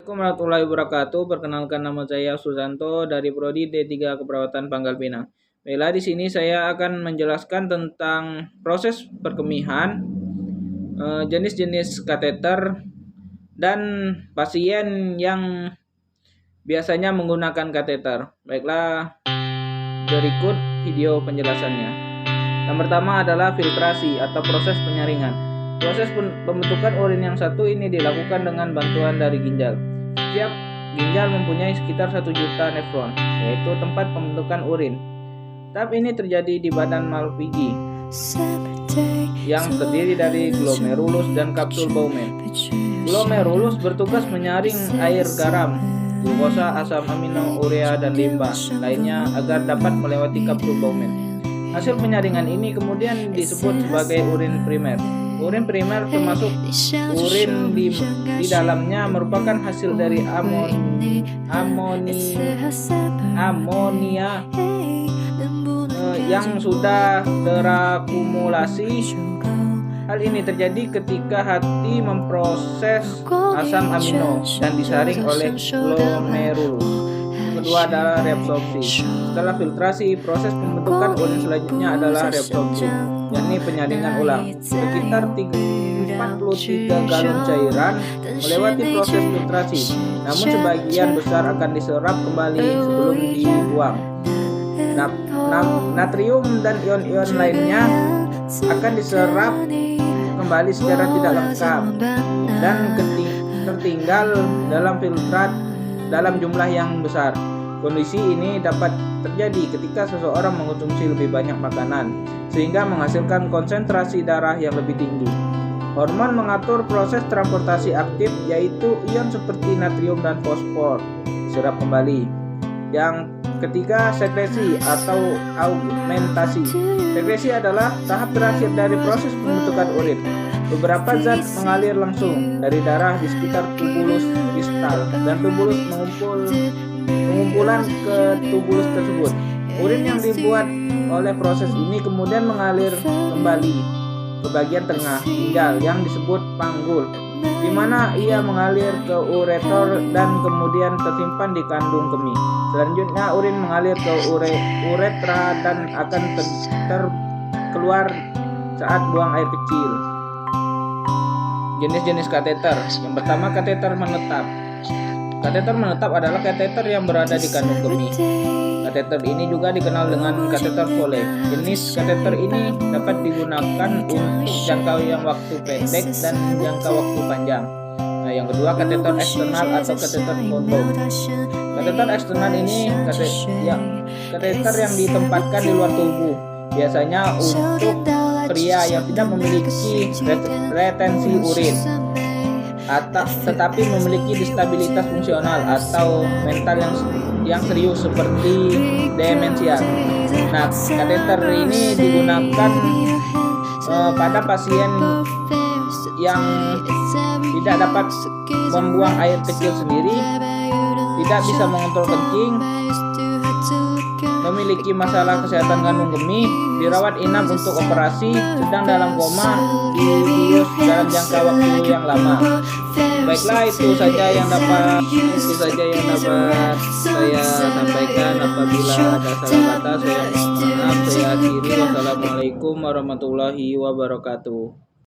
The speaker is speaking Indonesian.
Assalamualaikum warahmatullahi wabarakatuh. Perkenalkan, nama saya Susanto dari Prodi D3 Keperawatan Pangkal Pinang. Baiklah, di sini saya akan menjelaskan tentang proses perkemihan, jenis-jenis kateter, dan pasien yang biasanya menggunakan kateter. Baiklah, berikut video penjelasannya. Yang pertama adalah filtrasi atau proses penyaringan. Proses pembentukan urin yang satu ini dilakukan dengan bantuan dari ginjal. Setiap ginjal mempunyai sekitar 1 juta nefron, yaitu tempat pembentukan urin. Tahap ini terjadi di badan makhluk biji yang terdiri dari glomerulus dan kapsul Bowman. Glomerulus bertugas menyaring air garam, glukosa, asam amino, urea, dan limbah lainnya agar dapat melewati kapsul Bowman. Hasil penyaringan ini kemudian disebut sebagai urin primer. Urin primer termasuk urin di dalamnya merupakan hasil dari amonia yang sudah terakumulasi. Hal ini terjadi ketika hati memproses asam amino dan disaring oleh glomerulus. Kedua adalah reabsorpsi. Setelah filtrasi, proses pembentukan urin selanjutnya adalah reabsorpsi, yakni penyaringan ulang. Sekitar 43 galon cairan melewati proses filtrasi, namun sebagian besar akan diserap kembali sebelum dibuang. Natrium dan ion-ion lainnya akan diserap kembali secara tidak lengkap dan tertinggal dalam filtrat dalam jumlah yang besar. Kondisi ini dapat terjadi ketika seseorang mengonsumsi lebih banyak makanan, sehingga menghasilkan konsentrasi darah yang lebih tinggi. Hormon mengatur proses transportasi aktif, yaitu ion seperti natrium dan fosfor, diserap kembali. Yang ketiga, sekresi atau augmentasi. Sekresi adalah tahap terakhir dari proses pembentukan urin. Beberapa zat mengalir langsung dari darah di sekitar tubulus distal dan tubulus pengumpulan ke tubulus tersebut. Urin yang dibuat oleh proses ini kemudian mengalir kembali ke bagian tengah ginjal yang disebut panggul, di mana ia mengalir ke ureter dan kemudian tersimpan di kandung kemih. Selanjutnya urin mengalir ke uretra dan akan keluar saat buang air kecil. Jenis-jenis kateter. Yang pertama, kateter menetap. Kateter menetap adalah kateter yang berada di kandung kemih. Kateter ini juga dikenal dengan kateter Foley. Jenis kateter ini dapat digunakan untuk jangka yang waktu pendek dan jangka waktu panjang. Nah, yang kedua, kateter eksternal atau kateter kondom. Kateter eksternal ini kateter yang ditempatkan di luar tubuh, biasanya untuk pria yang tidak memiliki retensi urin tetapi memiliki distabilitas fungsional atau mental yang serius seperti demensia. Nah, kateter ini digunakan pada pasien yang tidak dapat membuang air kecil sendiri, tidak bisa mengontrol kencing, memiliki masalah kesehatan kandung kemih, dirawat inap untuk operasi, sedang dalam koma, dibius dalam jangka waktu yang lama. Baiklah, itu saja yang dapat saya sampaikan. Apabila ada salah kata, saya mohon maaf. Saya akhiri. Wassalamualaikum warahmatullahi wabarakatuh.